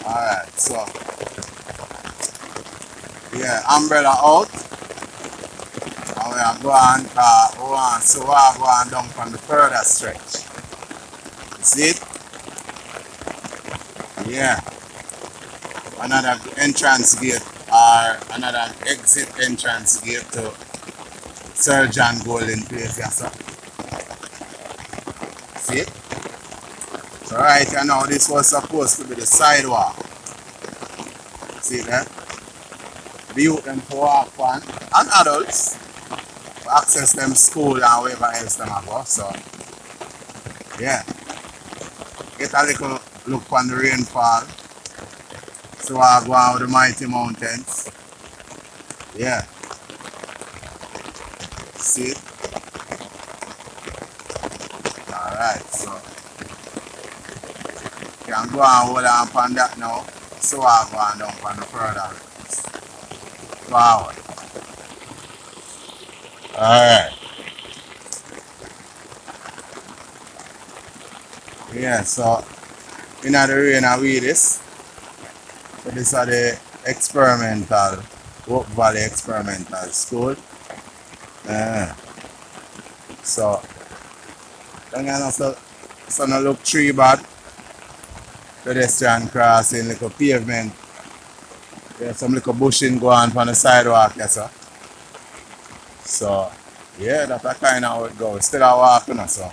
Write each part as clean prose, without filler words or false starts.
Alright, so yeah, umbrella out. And we are going we want so we are going down from the further stretch. You see it? Yeah. Another entrance gate or another exit entrance gate to Sir John Golden Place, yes sir. See it? So right here now this was supposed to be the sidewalk. See that? The youth them to walk on and adults to access them school and wherever else them go. So yeah. Get a little look on the rainfall. So I go on with the mighty mountains. Yeah. See it? Alright, so you can go and hold on upon that now. So I go on down on the further roads. Forward. Alright. Yeah, so in the rain I read this. So these are the experimental Oak Valley Experimental School. So don't you know so no look tree bad. Pedestrian crossing, little pavement. There's some little bushing going on the sidewalk, yes sir. So yeah, that's kind of how it goes. Still a walking, so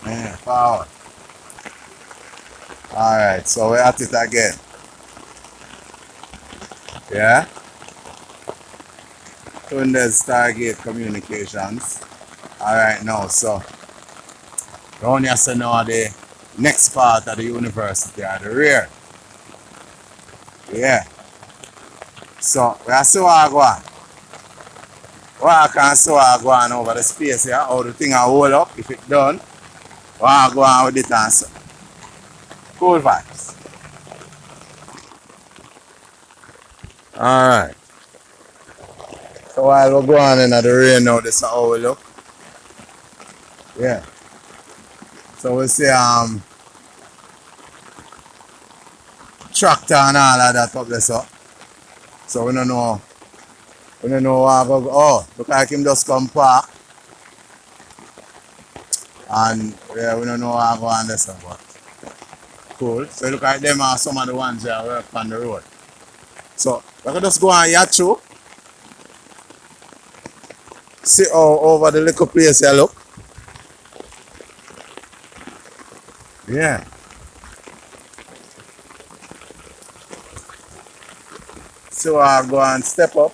yeah, forward. Alright, so we're at it again. Yeah. Tundes Stargate Communications. Alright now, so down here so now the next part of the university at the rear. Yeah. So we are so go on. Walk and so go on over the space here. How the thing I hold up if it done. We go on with it and so. Cool vibes. Alright. So while we go on in the rain now, this is how we look. Yeah. So we see tractor and all of that up there so. So we don't know what go. Oh, look like him just come park. And yeah, we don't know what go on there so, but cool. So look like them are some of the ones that work on the road. So we can just go on here through. See how over the little place here look. Yeah. So I go and step up.